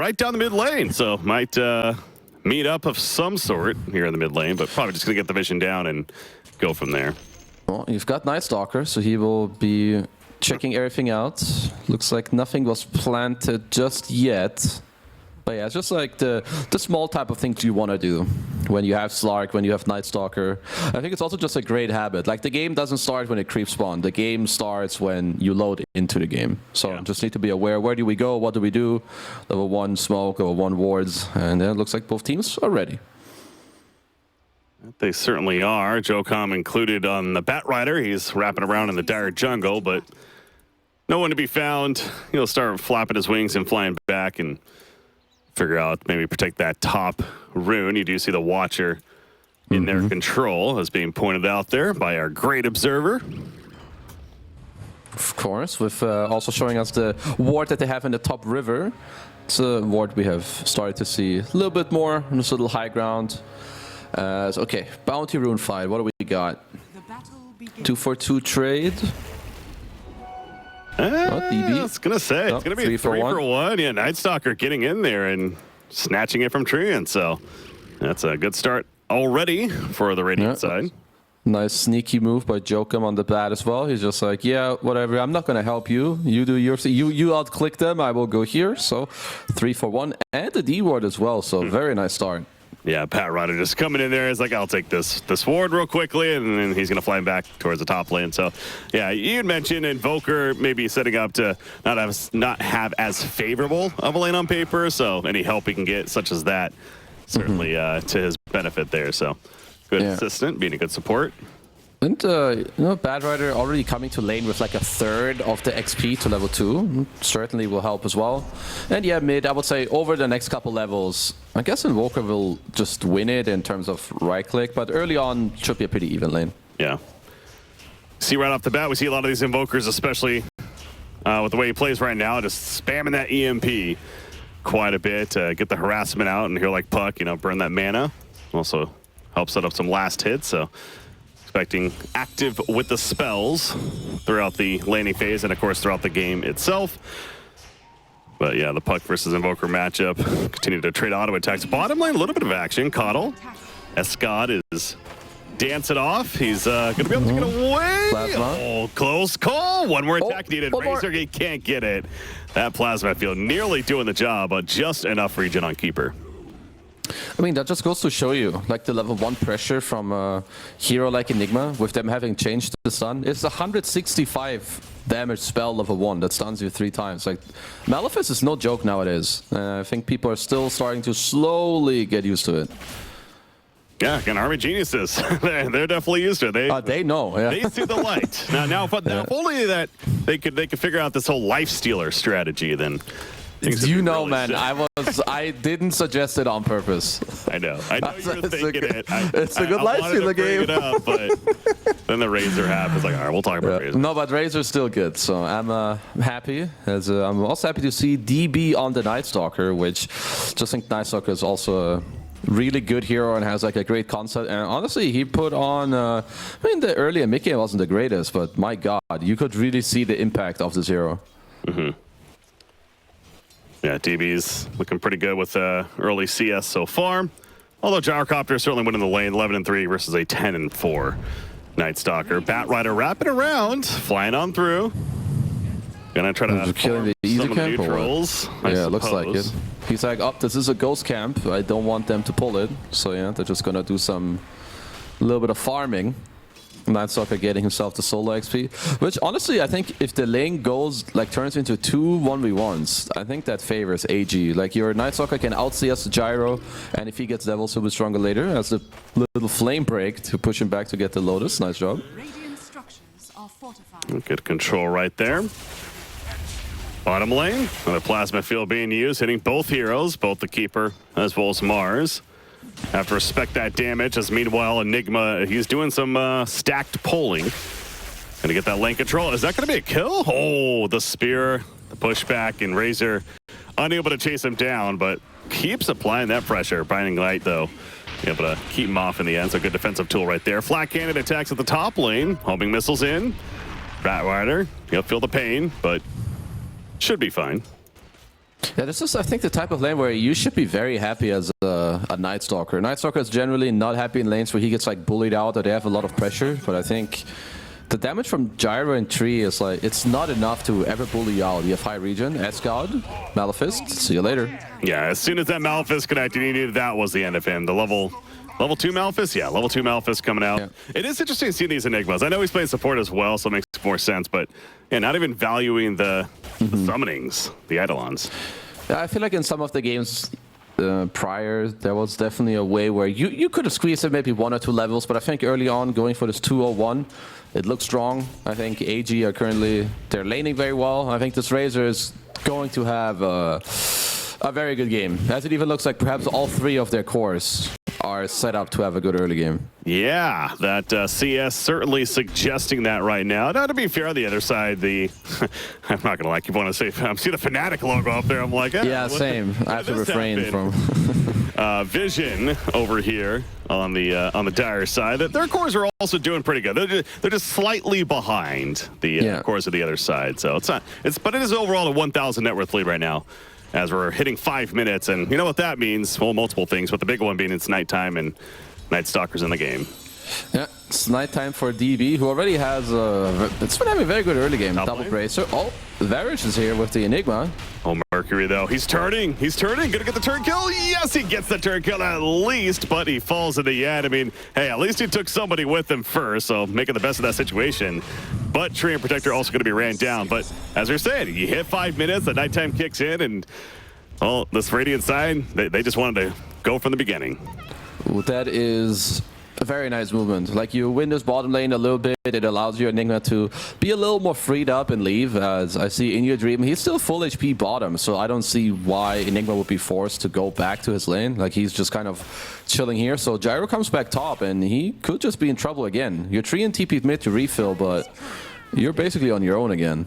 right down the mid lane. So might meet up of some sort here in the mid lane, but probably just going to get the vision down and go from there. Well, you've got Night Stalker, so he will be checking everything out. Looks like nothing was planted just yet. But yeah, it's just like the small type of things you want to do when you have Slark, when you have Night Stalker. I think it's also just a great habit. Like, the game doesn't start when it creep spawn. The game starts when you load into the game. So yeah, just need to be aware, where do we go, what do we do? Level 1 smoke, level 1 wards, and then it looks like both teams are ready. They certainly are. Jocom included on the Bat Rider. He's wrapping around in the dire jungle, but no one to be found. He'll start flapping his wings and flying back and figure out, maybe protect that top rune. You do see the Watcher in their control, as being pointed out there by our great observer. Of course, with also showing us the ward that they have in the top river. It's a ward we have started to see a little bit more on this little high ground. So, okay, Bounty Rune fight, what do we got? 2-for-2 trade. I was going to say, it's going to be 3 for 1. Yeah, Night Stalker getting in there and snatching it from Treant. So that's a good start already for the Radiant side. Nice sneaky move by Jocom on the bat as well. He's just like, yeah, whatever, I'm not going to help you. You do your thing. You outclick them, I will go here. So 3 for 1 and the D ward as well. So very nice start. Yeah, Pat Ryder just coming in there is like, I'll take this ward real quickly, and then he's going to fly him back towards the top lane. So, yeah, you had mentioned Invoker maybe setting up to not have as favorable of a lane on paper, so any help he can get, such as that, certainly to his benefit there. So, good assistant, being a good support. And, you know, Bad Rider already coming to lane with like a third of the XP to level 2. Certainly will help as well. And yeah, mid, I would say over the next couple levels, I guess Invoker will just win it in terms of right click, but early on should be a pretty even lane. Yeah. See right off the bat, we see a lot of these Invokers, especially with the way he plays right now, just spamming that EMP quite a bit, get the harassment out, and here like Puck, you know, burn that mana. Also help set up some last hits, so expecting active with the spells throughout the laning phase and, of course, throughout the game itself. But, yeah, the Puck versus Invoker matchup. Continue to trade auto attacks. Bottom lane, a little bit of action. Coddle. Escad is dancing off. He's going to be able to get away. Plasma. Oh, close call. One more attack needed. Razor, he can't get it. That Plasma field nearly doing the job, but just enough regen on Keeper. I mean, that just goes to show you, like, the level 1 pressure from a hero like Enigma, with them having changed the stun. It's 165 damage spell level 1 that stuns you 3 times. Like, Malefice is no joke nowadays. I think people are still starting to slowly get used to it. Yeah, again, Army Geniuses, they're definitely used to it. They know, yeah. They see the light. Now, if only that they could figure out this whole life stealer strategy, then you know, really man, I didn't suggest it on purpose. I know you were thinking it. It's a good life stealer game. It up, but then the Razor happens. Like, all right, we'll talk about Razor. No, but Razor's still good, so I'm happy. I'm also happy to see DB on the Night Stalker, which just think Night Stalker is also a really good hero and has like a great concept. And honestly, he put on. I mean, the earlier mid game wasn't the greatest, but my God, you could really see the impact of this hero. Yeah, DB's looking pretty good with early CS so far. Although Gyrocopter certainly winning the lane, 11-3 versus a 10-4 Night Stalker. Bat Rider wrapping around, flying on through. Gonna try to killing the easy some camp of the neutrals. Yeah, it looks like it. He's like, oh, this is a ghost camp. I don't want them to pull it. So yeah, they're just gonna do a little bit of farming. Night Stalker getting himself the solo XP, which honestly I think if the lane goes like turns into 2 1v1s, I think that favors AG. Like your Night Stalker can out-CS the Gyro, and if he gets Devil Super stronger later, has the little flame break to push him back to get the Lotus. Nice job. Good control right there. Bottom lane, another Plasma field being used, hitting both heroes, both the Keeper as well as Mars. Have to respect that damage, as meanwhile Enigma, he's doing some stacked pulling. Gonna get that lane control. Is that gonna be a kill? Oh, the spear, the pushback, and Razor unable to chase him down, but keeps applying that pressure. Binding Light, though, able to keep him off in the end, so good defensive tool right there. Flat-handed attacks at the top lane, homing missiles in. Bat Rider, he'll feel the pain, but should be fine. Yeah, this is, I think, the type of lane where you should be very happy as a Night Stalker. Night Stalker is generally not happy in lanes where he gets like bullied out or they have a lot of pressure, but I think the damage from Gyro and Tree is like, it's not enough to ever bully you out. You have high regen, S-God, Maleficist, see you later. Yeah, as soon as that Maleficist connected, you knew that was the end of him. The level 2 Maleficist? Yeah, level 2 Maleficist coming out. Yeah. It is interesting to see these Enigmas. I know he's playing support as well, so it makes more sense, but yeah, not even valuing the summonings, the Eidolons. Yeah, I feel like in some of the games prior, there was definitely a way where you could have squeezed it maybe 1 or 2 levels, but I think early on, going for this 201, it looks strong. I think AG are currently, they're laning very well. I think this Razor is going to have a very good game, as it even looks like perhaps all 3 of their cores are set up to have a good early game. Yeah, that CS certainly suggesting that right now. Now, to be fair, on the other side, the I'm not gonna like you want to say I'm seeing the Fnatic logo up there. I'm like, yeah, same. I have to refrain from. Vision over here on the Dire side. Their cores are also doing pretty good. They're just slightly behind the cores of the other side. So it's not. But it is overall a 1,000 net worth lead right now, as we're hitting 5 minutes, and you know what that means? Well, multiple things, but the big one being it's nighttime and Night Stalker's in the game. Yeah, it's nighttime for DB, who already has it's been having a very good early game. Double Bracer. Oh, Varus is here with the Enigma. Oh, Mercury, though. He's turning. Gonna get the turn kill. Yes, he gets the turn kill at least, but he falls in the end. I mean, hey, at least he took somebody with him first, so making the best of that situation. But Tree and Protector also going to be ran down. But as you're saying, you hit 5 minutes, the nighttime kicks in, and well, this Radiant side, they just wanted to go from the beginning. Ooh, that is a very nice movement. Like, you win this bottom lane a little bit, it allows your Enigma to be a little more freed up and leave. As I see in your dream, he's still full HP bottom, so I don't see why Enigma would be forced to go back to his lane. Like, he's just kind of chilling here. So Gyro comes back top, and he could just be in trouble again. You're 3 and TP mid to refill, but you're basically on your own again.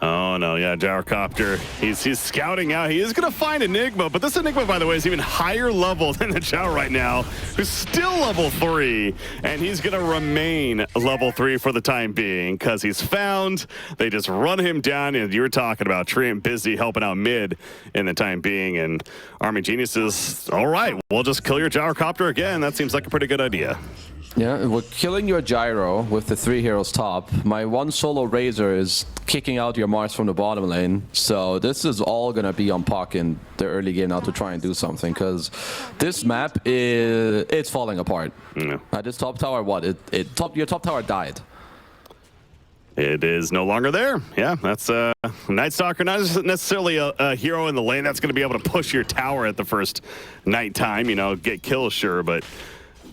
Oh, no, yeah, Gyrocopter. He's scouting out. He is going to find Enigma, but this Enigma, by the way, is even higher level than the Gyro right now, who's still level 3, and he's going to remain level 3 for the time being because he's found. They just run him down, and you were talking about Tree and busy helping out mid in the time being, and Army Genius is, all right, we'll just kill your Gyrocopter again. That seems like a pretty good idea. Yeah, we're killing your Gyro with the 3 heroes top. My 1 solo Razor is kicking out your Mars from the bottom lane. So this is all going to be on Puck in the early game now to try and do something, because this map it's falling apart. This top tower, your top tower died. It is no longer there. Yeah, that's Night Stalker, not necessarily a hero in the lane that's going to be able to push your tower at the first nighttime, you know, get kills, sure, but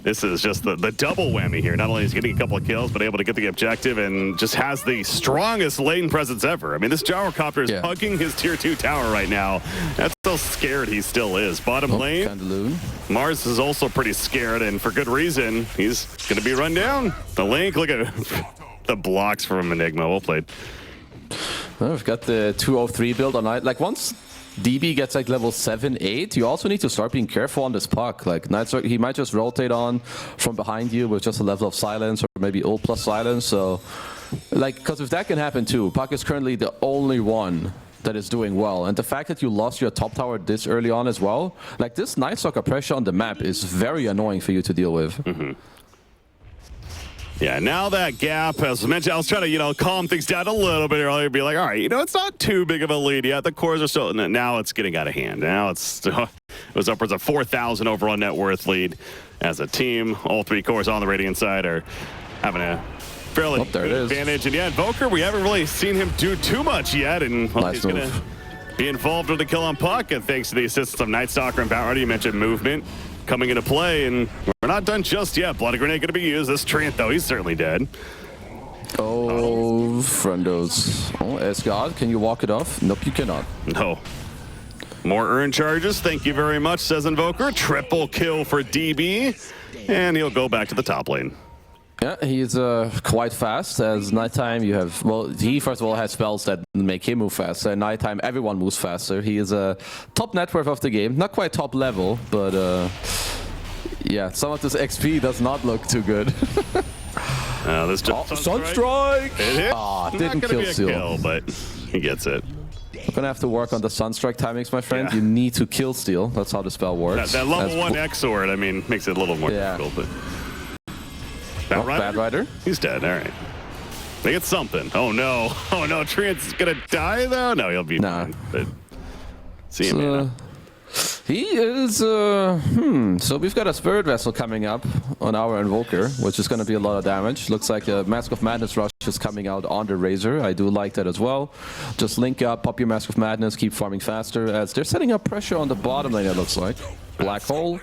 this is just the double whammy here. Not only is he getting a couple of kills, but able to get the objective and just has the strongest lane presence ever. I mean, this Gyrocopter is hugging his tier 2 tower right now. That's how scared he still is. Bottom lane, Mars is also pretty scared, and for good reason. He's going to be run down. The Link, look at the blocks from Enigma. Well played. Well, we've got the 203 build on Night. Like, once DB gets like level 7, 8, you also need to start being careful on this Puck. Like, he might just rotate on from behind you with just a level of silence, or maybe ult plus silence. So, like, because if that can happen too, Puck is currently the only one that is doing well. And the fact that you lost your top tower this early on as well, like, this Night Stalker pressure on the map is very annoying for you to deal with. Yeah, now that gap, as mentioned, I was trying to, you know, calm things down a little bit earlier, be like, all right, you know, it's not too big of a lead yet. The cores are still, now it's getting out of hand. Now it was upwards of 4,000 overall net worth lead as a team. All 3 cores on the Radiant side are having a fairly good advantage. And yeah, Invoker, we haven't really seen him do too much yet, and well, he's going to be involved with the kill on Puck, and thanks to the assistance of Night Stalker and Bounty. You mentioned movement coming into play, and we're not done just yet. Bloody Grenade going to be used. This Treant, though, he's certainly dead. Oh, friendos. Oh, S-God, can you walk it off? Nope, you cannot. No. More earn charges. Thank you very much, says Invoker. Triple kill for DB, and he'll go back to the top lane. Yeah, he's quite fast. As nighttime, you have, well, he first of all has spells that make him move faster. At nighttime, everyone moves faster. He is a top net worth of the game. Not quite top level, but yeah, some of this XP does not look too good. This just Sunstrike! It hit. Didn't kill Seal. Kill, but he gets it. We're gonna have to work on the Sunstrike timings, my friend. Yeah. You need to kill steal. That's how the spell works. That level 1 X sword, I mean, makes it a little more difficult. But Bad Rider? He's dead. All right. They get something. Oh no! Oh no! Treant's gonna die though. No, he'll be fine. But see him. He is. So we've got a Spirit Vessel coming up on our Invoker, which is going to be a lot of damage. Looks like a Mask of Madness rush is coming out on the Razor. I do like that as well. Just link up, pop your Mask of Madness, keep farming faster, as they're setting up pressure on the bottom lane, it looks like. Black Hole.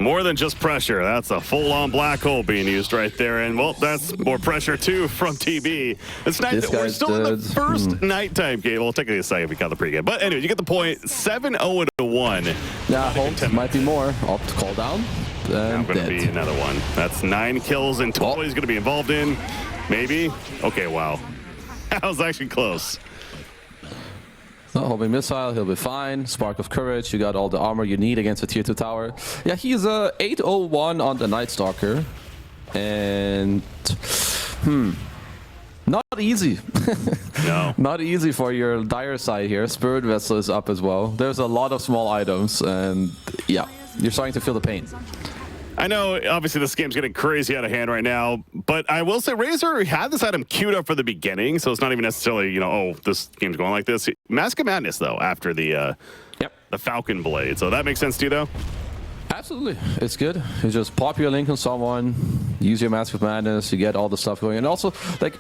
More than just pressure. That's a full-on black hole being used right there. And, well, that's more pressure, too, from TB. It's night. We're still in the first nighttime game. Well, technically a second if we count the pregame. But anyway, you get the point. 7-0-1. Yeah, hold. Might be more. Up to call down. And going to be another one. That's 9 kills in total he's going to be involved in. Maybe. Okay, wow. That was actually close. Homing Missile, he'll be fine. Spark of Courage, you got all the armor you need against a tier 2 tower. Yeah, he's 801 on the Night Stalker. And... not easy. No. Not easy for your dire side here. Spirit Vessel is up as well. There's a lot of small items, and yeah, you're starting to feel the pain. I know, obviously, this game's getting crazy out of hand right now, but I will say Razor had this item queued up for the beginning, so it's not even necessarily, you know, oh, this game's going like this. Mask of Madness, though, after the Falcon Blade, so that makes sense to you, though? Absolutely. It's good. You just pop your link on someone, use your Mask of Madness, you get all the stuff going, and also, like,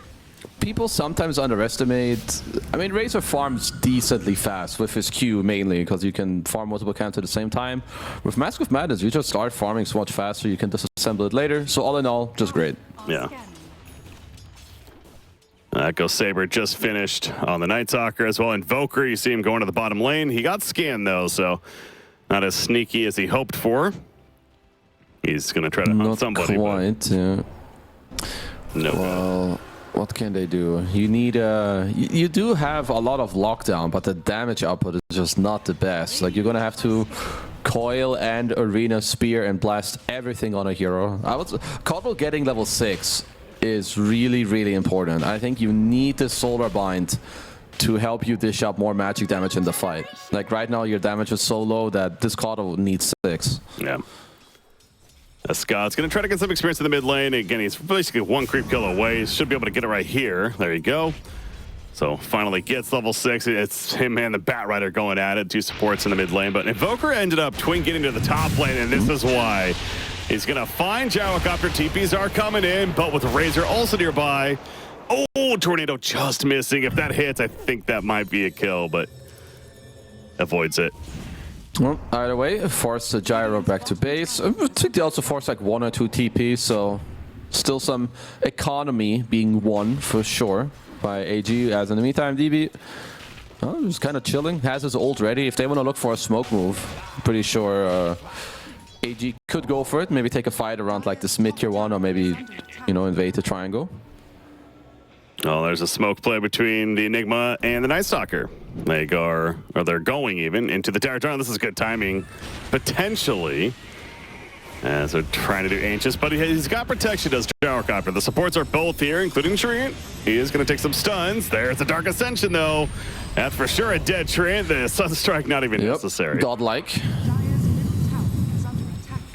people sometimes underestimate. I mean, Razor farms decently fast with his Q mainly because you can farm multiple camps at the same time. With Mask of Madness, you just start farming so much faster, you can disassemble it later. So all in all, just great. Yeah. Echo Saber just finished on the Night Stalker as well. Invoker, you see him going to the bottom lane. He got scanned though, so not as sneaky as he hoped for. He's going to try to hunt somebody. Not quite, yeah. No. Well, what can they do? You need you do have a lot of lockdown, but the damage output is just not the best. Like, you're gonna have to coil and arena spear and blast everything on a hero. Coddle getting level 6 is really, really important. I think you need the Solar Bind to help you dish up more magic damage in the fight. Like, right now your damage is so low that this Coddle needs 6. Yeah. Scott's going to try to get some experience in the mid lane. Again, he's basically 1 creep kill away. He should be able to get it right here. There you go. So finally gets level 6. It's him and the Bat Rider going at it. 2 supports in the mid lane. But Invoker ended up twin getting to the top lane, and this is why. He's going to find Gyrocopter. TPs are coming in, but with Razor also nearby. Oh, Tornado just missing. If that hits, I think that might be a kill, but avoids it. Well, either way, force the Gyro back to base. I think they also forced like 1 or 2 TPs, so still some economy being won for sure by AG. As in the meantime, DB just kind of chilling, has his ult ready. If they want to look for a smoke move, I'm pretty sure AG could go for it. Maybe take a fight around like this mid tier 1, or maybe, you know, invade the triangle. Oh, there's a smoke play between the Enigma and the Night Stalker. They're going even into the tower tunnel. This is good timing, potentially, as they're trying to do Ancient, but he's got protection, does Gyrocopter. The supports are both here, including Treant. He is going to take some stuns. There's the Dark Ascension, though. That's for sure a dead Treant. The Sunstrike not even necessary. Godlike.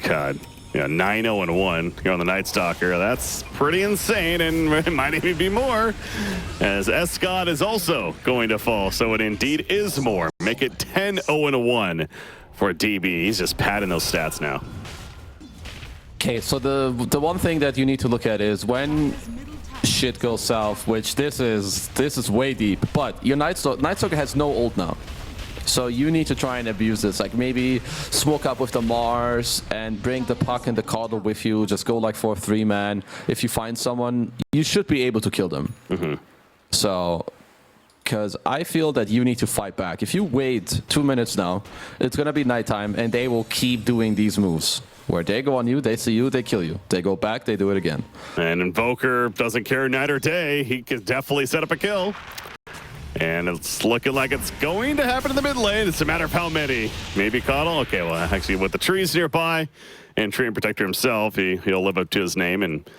God. Yeah, 9-0-1 here on the Night Stalker. That's pretty insane, and it might even be more, as Escott is also going to fall. So it indeed is more. Make it 10-0-1 for DB. He's just padding those stats now. Okay, so the one thing that you need to look at is when shit goes south, which this is way deep, but your Night Stalker has no ult now. So you need to try and abuse this, like maybe smoke up with the Mars and bring the Puck and the Coddle with you. Just go like for a 3-man. If you find someone, you should be able to kill them. So, because I feel that you need to fight back. If you wait 2 minutes now, it's going to be nighttime and they will keep doing these moves. Where they go on you, they see you, they kill you. They go back, they do it again. And Invoker doesn't care night or day. He can definitely set up a kill. And it's looking like it's going to happen in the mid lane. It's a matter of how many. Maybe Coddle? Okay, well, actually, with the trees nearby and Tree and Protector himself, he'll live up to his name and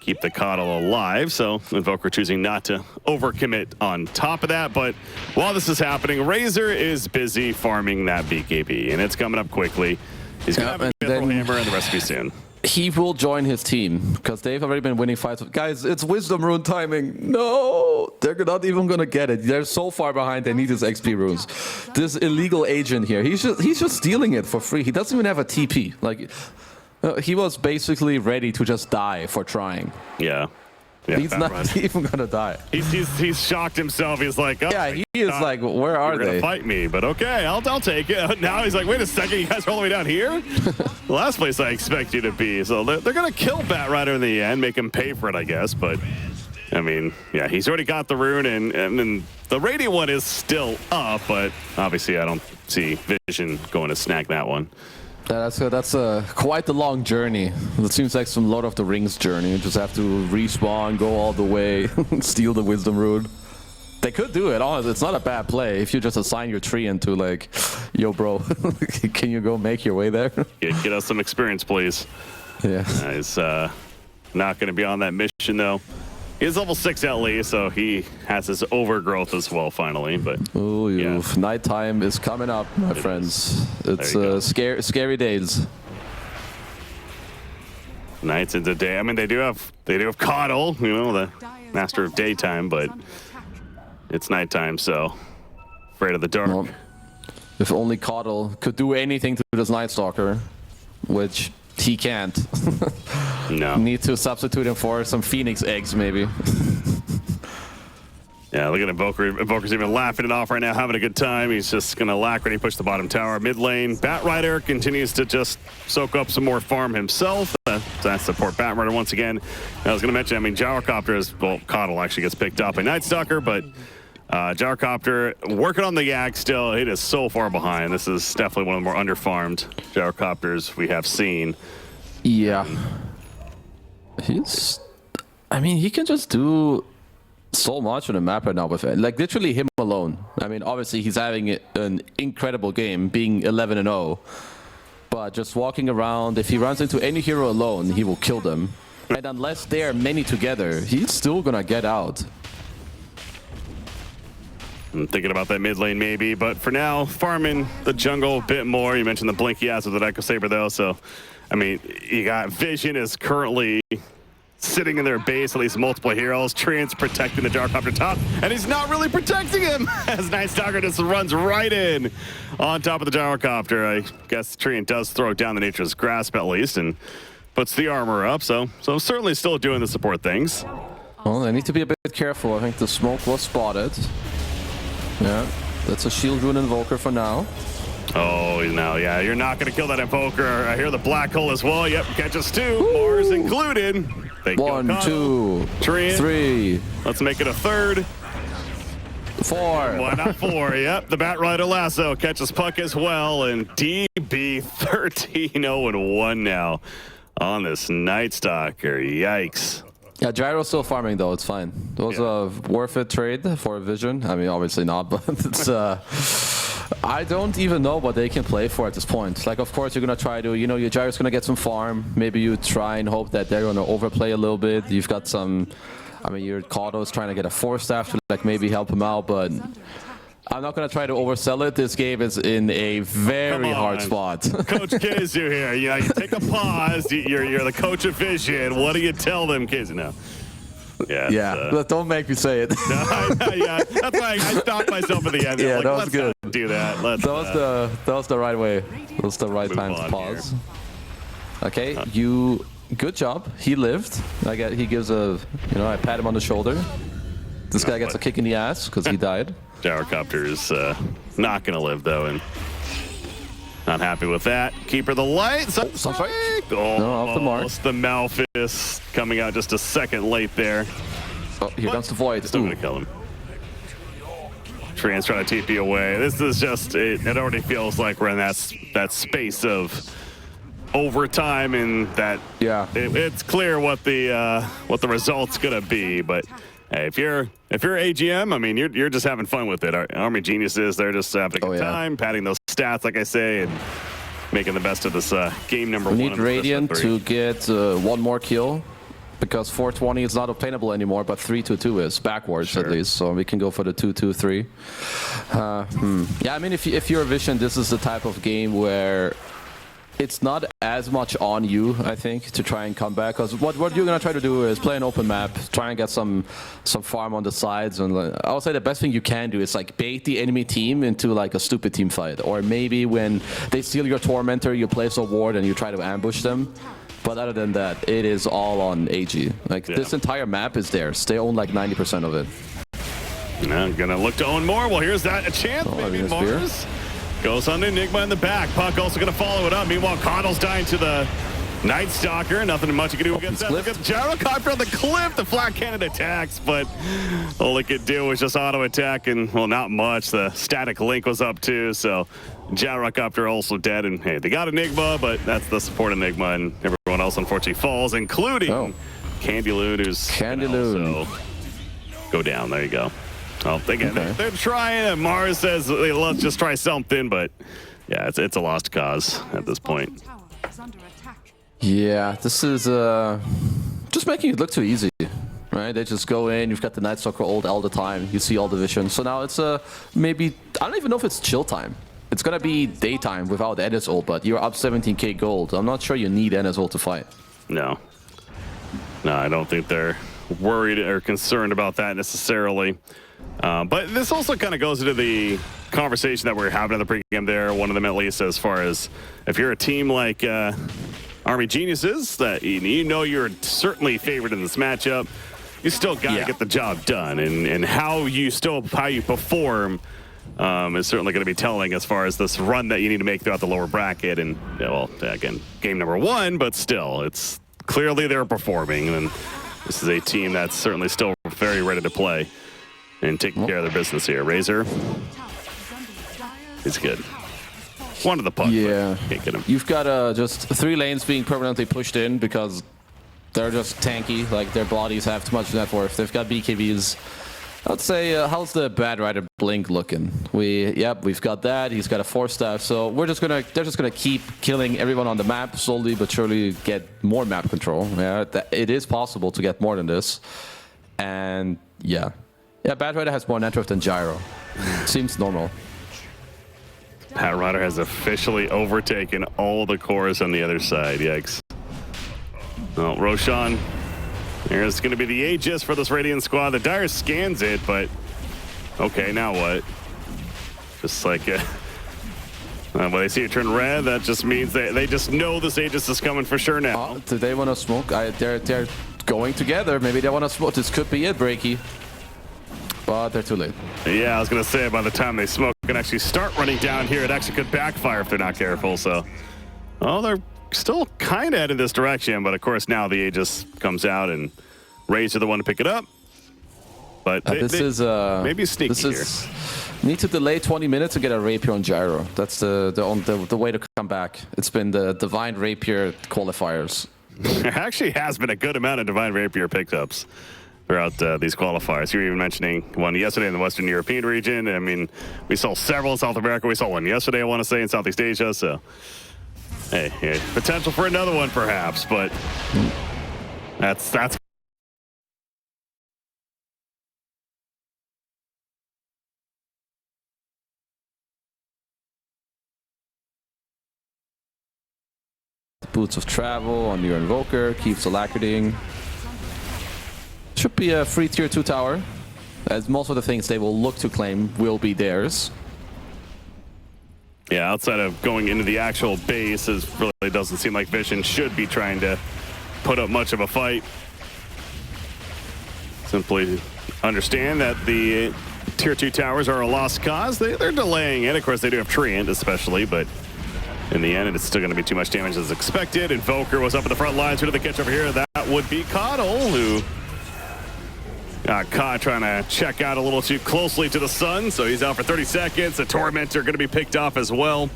keep the Coddle alive. So Invoker choosing not to overcommit on top of that. But while this is happening, Razor is busy farming that BKB, and it's coming up quickly. He's going to have a Mithril Hammer and the recipe soon. He will join his team because they've already been winning fights. Guys, it's Wisdom Rune timing. No, they're not even gonna get it. They're so far behind. They need his XP runes. This illegal agent here, he's just stealing it for free. He doesn't even have a TP. Like he was basically ready to just die for trying. Yeah. He's not even gonna die. He's shocked himself. He's like, oh, yeah, he is like, where are they? Fight me, but okay, I'll take it. Now he's like, wait a second, you guys are all the way down here? The last place I expect you to be. So they're gonna kill Batrider in the end, make him pay for it, I guess. But I mean, yeah, he's already got the rune, and then the Radiant one is still up, but obviously I don't see Vision going to snag that one. Yeah, that's quite the long journey. It seems like some Lord of the Rings journey. You just have to respawn, go all the way, steal the Wisdom Rune. They could do it, honestly. It's not a bad play if you just assign your tree into like, yo, bro, can you go make your way there? Get us some experience, please. Yeah. He's not going to be on that mission, though. He is level 6 at least, so he has his overgrowth as well, finally. But ooh, yeah. Nighttime is coming up, my friends. It's scary days. Nights into day. I mean, they do have Coddle, you know, the master of daytime, but it's nighttime, so afraid of the dark. Well, if only Coddle could do anything to this Night Stalker, which he can't. No. Need to substitute him for some Phoenix eggs, maybe. Yeah, look at Invoker. Invoker's even laughing it off right now, having a good time. He's just going to Alacrity push the bottom tower. Mid lane, Batrider continues to just soak up some more farm himself. That's support Batrider once again. I was going to mention, I mean, Gyrocopter is, well, Coddle actually gets picked up by Night Stalker, but Gyrocopter working on the Yak still. It is so far behind. This is definitely one of the more underfarmed Gyrocopters we have seen. Yeah. I mean, he can just do so much on the map right now with it. Like, literally him alone. I mean, obviously, he's having an incredible game, being 11-0. But just walking around, if he runs into any hero alone, he will kill them. And unless they are many together, he's still gonna get out. I'm thinking about that mid lane maybe, but for now, farming the jungle a bit more. You mentioned the blink he has with the Echo Saber though, so I mean, you got Vision is currently sitting in their base, at least multiple heroes. Treant's protecting the Gyrocopter top, and he's not really protecting him as Night Stalker just runs right in on top of the Gyrocopter. I guess Treant does throw down the Nature's Grasp at least and puts the armor up, so certainly still doing the support things. Well, they need to be a bit careful. I think the smoke was spotted. Yeah, that's a shield rune Invoker for now. Oh, no, yeah, you're not going to kill that Invoker. I hear the Black Hole as well. Yep, catches 2, Mars included. 1, 2, Treant. 3. Let's make it a third. 4. Why not 4? Yep, the Batrider Lasso catches Puck as well, and DB 13-0-1 now on this Night Stalker. Yikes. Yeah, Gyro's still farming though, it's fine. It was a worth it trade for Vision. I mean, obviously not, but it's I don't even know what they can play for at this point. Like, of course, you're gonna try to, your Gyro's gonna get some farm. Maybe you try and hope that they're gonna overplay a little bit. You've got some, I mean, your Kado's trying to get a 4-staff to like maybe help him out, but I'm not gonna try to oversell it. This game is in a very hard spot. Coach Kizu here. You take a pause. You're the coach of Vision. What do you tell them, Kizu? No. Yeah, but don't make me say it. Yeah, that's why I stopped myself at the end. Yeah, like, that was good. Do that. That was the right way. That was the right time to pause. Here. Okay, good job. He lived. He gives I pat him on the shoulder. This guy gets a kick in the ass because he died. Gyrocopter is not going to live, though, and not happy with that. Keeper the light. No, off the mark. The Malphus coming out just a second late there. Oh, here comes the Void. Still going to kill him. Treant's trying to TP away. This is just, it already feels like we're in that space of overtime, and that it's clear what the result's going to be, but hey, if you're AGM, I mean, you're just having fun with it. Our Army Geniuses, they're just having a good time, padding those stats, like I say, and making the best of this game number 1. We need Radiant to get 1 more kill. because 420 is not obtainable anymore, but 322 is backwards at least. So we can go for the 223. Yeah, I mean, if you're Vision, this is the type of game where it's not as much on you, I think, to try and come back. Because what you're gonna try to do is play an open map, try and get some farm on the sides, and I would say the best thing you can do is like bait the enemy team into like a stupid team fight, or maybe when they steal your tormentor, you place a ward and you try to ambush them. But other than that, it is all on AG. Like this entire map is theirs. They own like 90% of it. I'm gonna look to own more. Well, here's that a chance. Maybe Mars. Goes on to Enigma in the back. Puck also going to follow it up. Meanwhile, Coddle's dying to the Night Stalker. Nothing much you can do against that. Look at Gyrocopter on the cliff. The flat cannon attacks, but all it could do was just auto attack, and well, not much. The static link was up too, so Gyrocopter also dead. And hey, they got Enigma, but that's the support Enigma, and everyone else unfortunately falls, including Candy Loon, who's Candy Loon. Go down. There you go. Well, again, they're trying, and Mars says, let's just try something, but yeah, it's a lost cause at this point. Yeah, this is just making it look too easy, right? They just go in, you've got the Night Stalker ult all the time, you see all the vision. So now it's maybe, I don't even know if it's chill time. It's gonna be daytime without Enes ult, but you're up 17k gold. I'm not sure you need Enes ult to fight. No, I don't think they're worried or concerned about that necessarily. But this also kind of goes into the conversation that we're having in the pregame there, one of them at least, as far as if you're a team like Army Geniuses, that you know you're certainly favored in this matchup, you still got to get the job done. And how you perform is certainly going to be telling as far as this run that you need to make throughout the lower bracket. And, well, again, game number 1, but still, it's clearly they're performing. And this is a team that's certainly still very ready to play and taking care of their business here. Razor is good. One of the puck, can't get him. You've got just 3 lanes being permanently pushed in because they're just tanky. Like, their bodies have too much net worth. They've got BKBs. I'd say, how's the Bad Rider Blink looking? We've got that. He's got a 4-staff. So they're just gonna keep killing everyone on the map, slowly but surely get more map control. Yeah, it is possible to get more than this. And yeah, Bad Rider has more net worth than Gyro. Seems normal. Bad Rider has officially overtaken all the cores on the other side. Yikes. Well, Roshan, there's going to be the Aegis for this Radiant squad. The Dire scans it, but okay, now what? Just like, when they see it turn red, that just means they just know this Aegis is coming for sure now. Do they want to smoke? They're going together. Maybe they want to smoke. This could be it, Breaky. But they're too late. Yeah, I was going to say, by the time they smoke and actually start running down here, it actually could backfire if they're not careful. So, they're still kind of headed this direction. But, of course, now the Aegis comes out and Razor the one to pick it up. But this is maybe sneaky here. Need to delay 20 minutes to get a Rapier on Gyro. That's the way to come back. It's been the Divine Rapier qualifiers. There actually has been a good amount of Divine Rapier pickups throughout these qualifiers. You were even mentioning one yesterday in the Western European region. I mean, we saw several in South America. We saw one yesterday, I want to say, in Southeast Asia. So, hey, potential for another one perhaps, but that's Boots of Travel on your Invoker, keeps Alacritying. Should be a free tier 2 tower, as most of the things they will look to claim will be theirs. Yeah, outside of going into the actual base, it really doesn't seem like Vision should be trying to put up much of a fight. Simply understand that the tier 2 towers are a lost cause. They're delaying it. Of course, they do have Treant especially, but in the end, it's still going to be too much damage as expected. Invoker was up at the front lines. Who did they catch over here? That would be Coddle, who got caught trying to check out a little too closely to the sun, so he's out for 30 seconds. The Tormentor going to be picked off as well.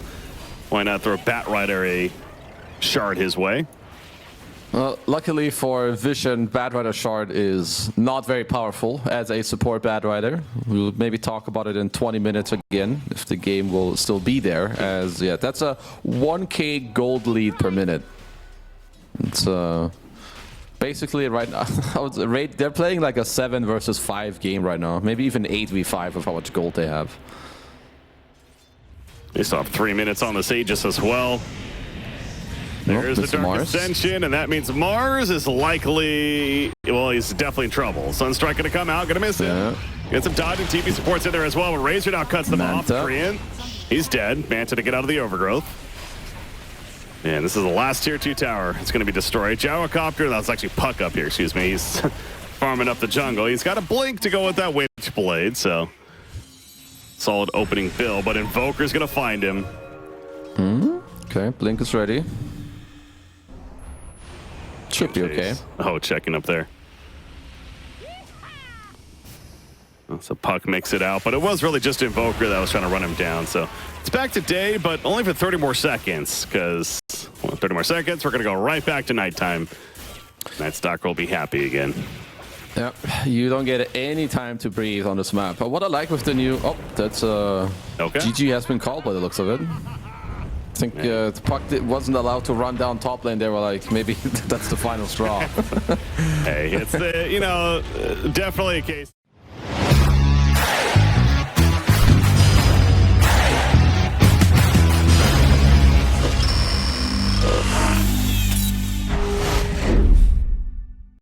Why not throw Bat Rider a shard his way? Well, luckily for Vision, Bad Rider Shard is not very powerful as a support Bad Rider. We'll maybe talk about it in 20 minutes again, if the game will still be there, as, that's a 1k gold lead per minute. It's Basically, right now, they're playing like a 7 versus 5 game right now. Maybe even 8v5 with how much gold they have. They still have 3 minutes on this Aegis as well. There's the Dark Ascension, and that means Mars is likely... Well, he's definitely in trouble. Sunstrike going to come out, going to miss him. Get some dodge, and TV support's in there as well, but Razor now cuts them off. Korean, he's dead. Manta to get out of the overgrowth. And this is the last tier 2 tower. It's going to be destroyed. Gyrocopter, that's actually Puck up here, excuse me. He's farming up the jungle. He's got a blink to go with that Witchblade, so solid opening bill, but Invoker's going to find him. Okay, blink is ready. Should be okay. Oh, checking up there. So Puck makes it out, but it was really just Invoker that was trying to run him down. So it's back to day, but only for 30 more seconds, because 30 more seconds, we're going to go right back to nighttime. Night Stalker will be happy again. Yeah, you don't get any time to breathe on this map. But what I like with the new... Oh, that's... Okay. GG has been called by the looks of it. I think the Puck wasn't allowed to run down top lane. They were like, maybe that's the final straw. Hey, it's the, you know, definitely a case.